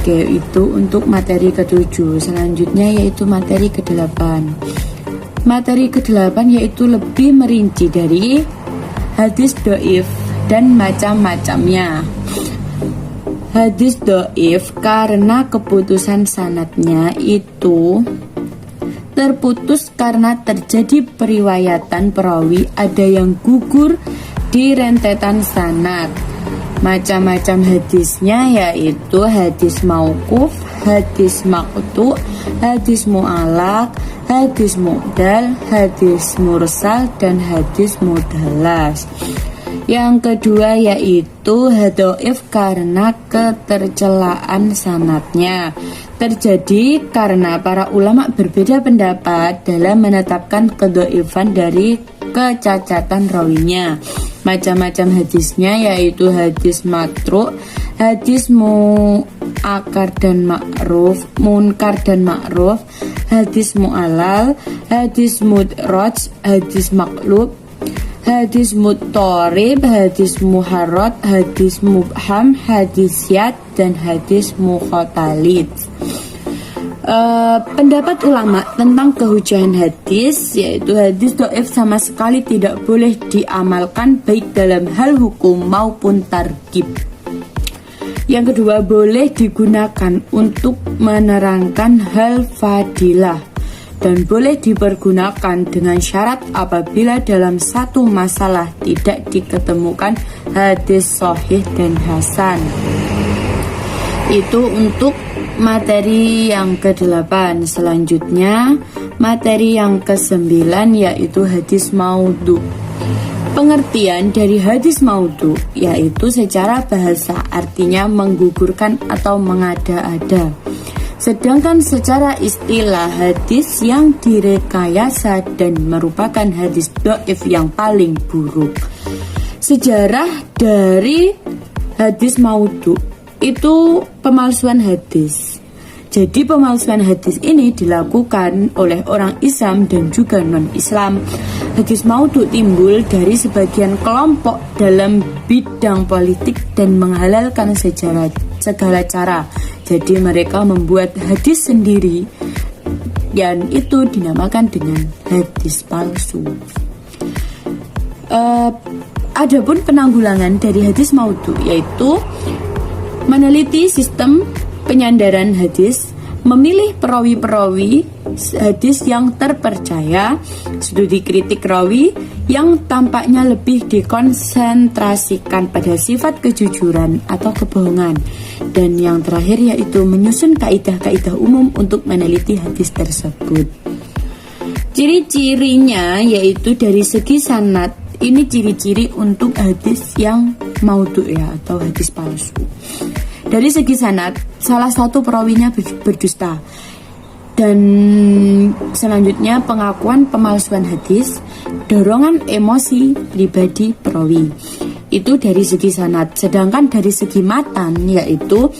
Oke, itu untuk materi ke-7. Selanjutnya yaitu materi ke-8. Materi ke-8 yaitu lebih merinci dari hadis do'if dan macam-macamnya. Hadis do'if karena keputusan sanadnya itu terputus karena terjadi periwayatan perawi ada yang gugur di rentetan sanad. Macam-macam hadisnya yaitu hadis mauquf, hadis maqtu, hadis mu'allaq, hadis mu'dal, hadis mursal, dan hadis mudalas. Yang kedua yaitu hadis karena ketercelaan sanadnya. Terjadi karena para ulama berbeda pendapat dalam menetapkan kedhaifan dari kecacatan rawinya. Macam-macam hadisnya yaitu hadis matruk, hadis munkar dan ma'ruf, hadis mu'allal, hadis mudraj, hadis maqlub, hadis muttarib, hadis muharrat, hadis mubham, hadis yad, dan hadis mukhatalid. Pendapat ulama tentang kehujahan hadis yaitu hadis do'if sama sekali tidak boleh diamalkan baik dalam hal hukum maupun targhib. Yang kedua, boleh digunakan untuk menerangkan hal fadilah dan boleh dipergunakan dengan syarat apabila dalam satu masalah tidak diketemukan hadis sahih dan hasan. Itu untuk materi yang ke-8. Selanjutnya materi yang ke-9 yaitu hadis maudhu. Pengertian dari hadis maudhu yaitu secara bahasa artinya menggugurkan atau mengada-ada. Sedangkan secara istilah hadis yang direkayasa dan merupakan hadis dhaif yang paling buruk. Sejarah dari hadis maudhu itu pemalsuan hadis. Jadi pemalsuan hadis ini dilakukan oleh orang Islam dan juga non-Islam. Hadis maudhu timbul dari sebagian kelompok dalam bidang politik dan menghalalkan segala cara. Jadi mereka membuat hadis sendiri dan itu dinamakan dengan hadis palsu. Adapun penanggulangan dari hadis maudhu yaitu meneliti sistem penyandaran hadis, memilih perawi-perawi hadis yang terpercaya, studi kritik rawi yang tampaknya lebih dikonsentrasikan pada sifat kejujuran atau kebohongan, dan yang terakhir yaitu menyusun kaidah-kaidah umum untuk meneliti hadis tersebut. Ciri-cirinya yaitu dari segi sanad, ini ciri-ciri untuk hadis yang maudhu ya atau hadis palsu. Dari segi sanad, salah satu perawinya berdusta. Dan selanjutnya pengakuan pemalsuan hadis, dorongan emosi pribadi perawi. Itu dari segi sanad. Sedangkan dari segi matan yaitu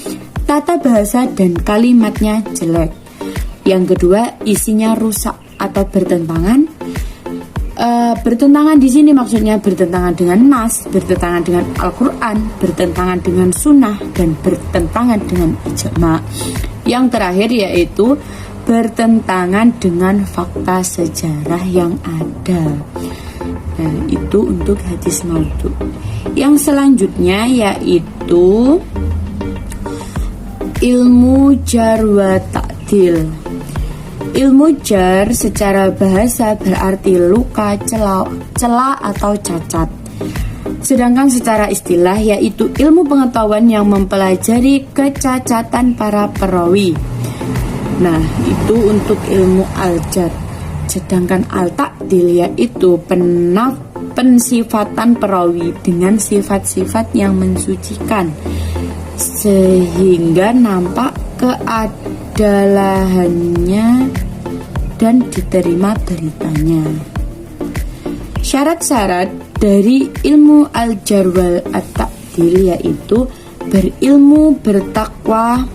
tata bahasa dan kalimatnya jelek. Yang kedua, isinya rusak atau bertentangan. Bertentangan di sini maksudnya bertentangan dengan nas, bertentangan dengan Al-Quran, bertentangan dengan sunnah, dan bertentangan dengan ijma. Yang terakhir yaitu bertentangan dengan fakta sejarah yang ada. Nah, itu untuk hadis maudhu. Yang selanjutnya yaitu ilmu jar wa ta'dil. Ilmu jar secara bahasa berarti luka, celah atau cacat. Sedangkan secara istilah yaitu ilmu pengetahuan yang mempelajari kecacatan para perawi. Nah, itu untuk ilmu al-jar. Sedangkan al-ta'dil yaitu pensifatan perawi dengan sifat-sifat yang mensucikan sehingga nampak keadalahannya dan diterima beritanya. Syarat-syarat dari ilmu al-jar wal at-ta'dil yaitu berilmu, bertakwa,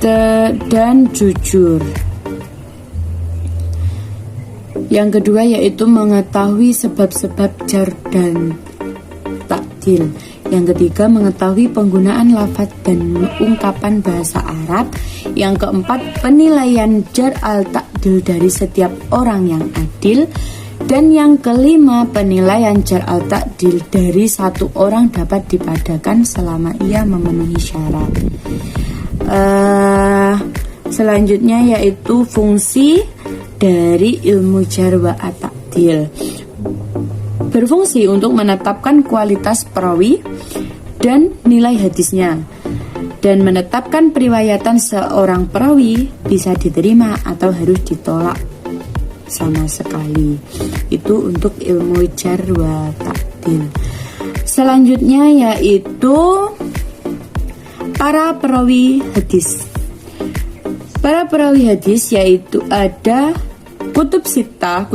dan jujur. Yang kedua yaitu mengetahui sebab-sebab jar dan ta'dil. Yang ketiga, mengetahui penggunaan lafaz dan ungkapan bahasa Arab. Yang keempat, penilaian jar al-ta'dil dari setiap orang yang adil. Dan yang kelima, penilaian jar al-ta'dil dari satu orang dapat dipadakan selama ia memenuhi syarat. Selanjutnya yaitu fungsi dari ilmu jar wa at-ta'dil. Berfungsi untuk menetapkan kualitas perawi dan nilai hadisnya, dan menetapkan periwayatan seorang perawi bisa diterima atau harus ditolak sama sekali. Itu untuk ilmu jar wa ta'dil. Selanjutnya yaitu para perawi hadis. Para perawi hadis yaitu ada kutubus sitah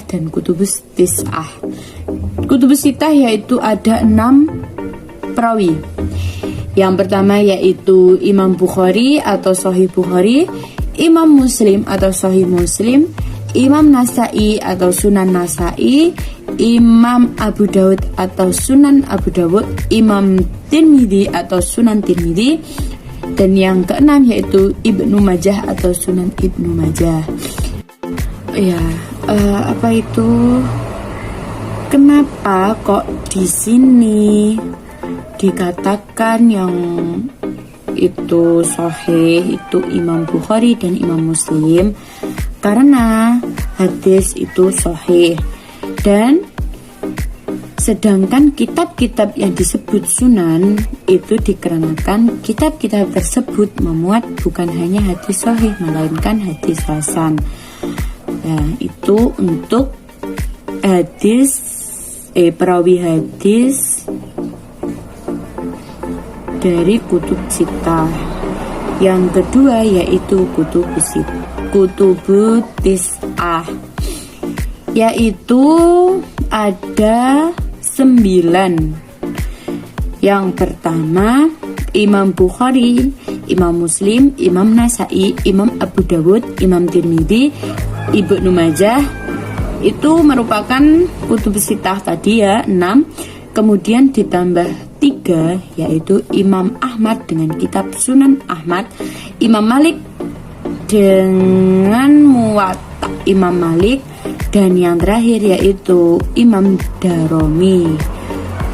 dan kutubus tis'ah. Kutubus sitah yaitu ada 6 perawi. Yang pertama yaitu Imam Bukhari atau Sahih Bukhari, Imam Muslim atau Sahih Muslim, Imam Nasai atau Sunan Nasai, Imam Abu Daud atau Sunan Abu Daud, Imam Tirmidzi atau Sunan Tirmidzi, dan yang keenam yaitu Ibnu Majah atau Sunan Ibnu Majah. Ya, kenapa kok di sini dikatakan yang itu sahih itu Imam Bukhari dan Imam Muslim? Karena hadis itu sahih, dan sedangkan kitab-kitab yang disebut sunan itu dikarenakan kitab-kitab tersebut memuat bukan hanya hadis sahih melainkan hadis hasan. Nah, itu untuk hadis perawi hadis dari kutub sitah. Yang kedua yaitu kutubus tis'ah, yaitu ada 9. Yang pertama Imam Bukhari, Imam Muslim, Imam Nasai, Imam Abu Dawud, Imam Tirmidzi, Ibnu Majah. Itu merupakan kutubus sitah tadi ya, 6. Kemudian ditambah 3 yaitu Imam Ahmad dengan kitab Sunan Ahmad, Imam Malik dengan Muwatta Imam Malik, dan yang terakhir yaitu Imam Darimi,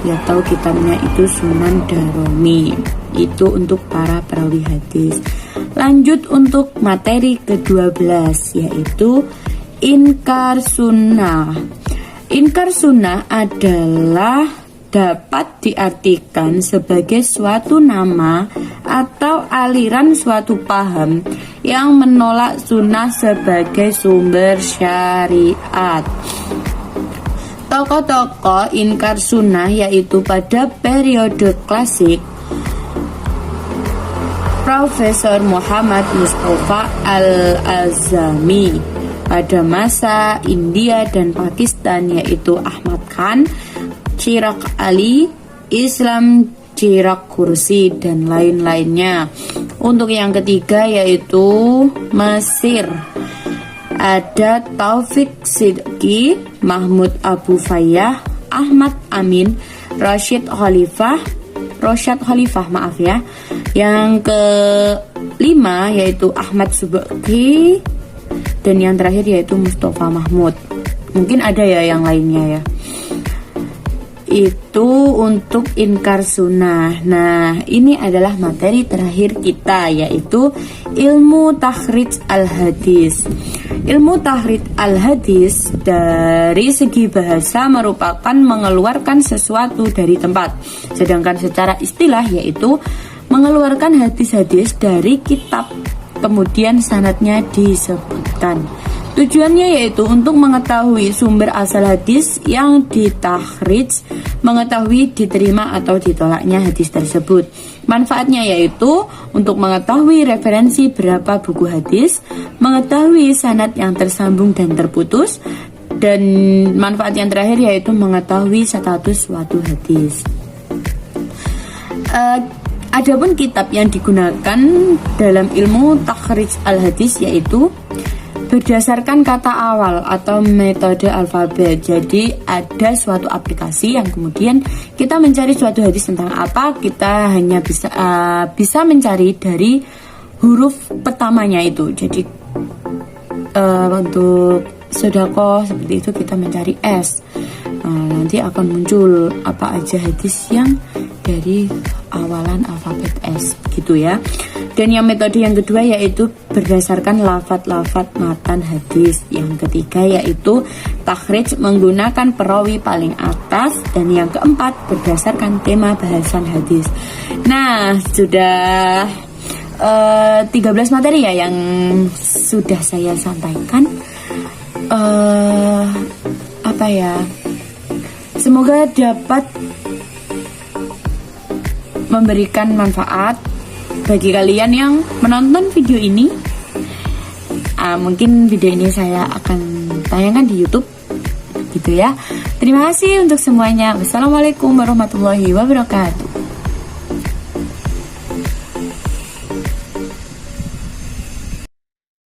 ya tahu kitabnya itu Sunan Darimi. Itu untuk para perawi hadis. Lanjut untuk materi ke-12 yaitu inkar sunnah. Inkar sunnah adalah dapat diartikan sebagai suatu nama atau aliran suatu paham yang menolak sunnah sebagai sumber syariat. Tokoh-tokoh inkar sunnah yaitu pada periode klasik Profesor Muhammad Mustafa Al-Azami, pada masa India dan Pakistan yaitu Ahmad Khan, Chirag Ali, Islam Chirag Kursi, dan lain-lainnya. Untuk yang ketiga yaitu Mesir, ada Taufik Sidki, Mahmud Abu Fayyah, Ahmad Amin, Rashid Khalifah. Yang kelima yaitu Ahmad Subki, dan yang terakhir yaitu Mustafa Mahmud. Mungkin ada ya yang lainnya ya. Itu untuk inkar sunnah. Nah, ini adalah materi terakhir kita yaitu ilmu takhrij al-hadis. Ilmu takhrij al-hadis dari segi bahasa merupakan mengeluarkan sesuatu dari tempat, sedangkan secara istilah yaitu mengeluarkan hadis-hadis dari kitab, kemudian sanadnya disebutkan. Tujuannya yaitu untuk mengetahui sumber asal hadis yang ditakhrij, mengetahui diterima atau ditolaknya hadis tersebut. Manfaatnya yaitu untuk mengetahui referensi berapa buku hadis, mengetahui sanad yang tersambung dan terputus, dan manfaat yang terakhir yaitu mengetahui status suatu hadis. Adapun kitab yang digunakan dalam ilmu takhrij al-hadis yaitu berdasarkan kata awal atau metode alfabet. Jadi ada suatu aplikasi yang kemudian kita mencari suatu hadis tentang apa, kita hanya bisa mencari dari huruf pertamanya itu. Jadi untuk sedekah seperti itu kita mencari S. Nanti akan muncul apa aja hadis yang dari awalan alfabet S gitu ya. Dan yang metode yang kedua yaitu berdasarkan lafadz-lafadz matan hadis. Yang ketiga yaitu takhrij menggunakan perawi paling atas. Dan yang keempat berdasarkan tema bahasan hadis. Nah, sudah 13 materi ya yang sudah saya sampaikan. Semoga dapat memberikan manfaat bagi kalian yang menonton video ini. Mungkin video ini saya akan tayangkan di YouTube gitu ya. Terima kasih untuk semuanya. Wassalamualaikum warahmatullahi wabarakatuh.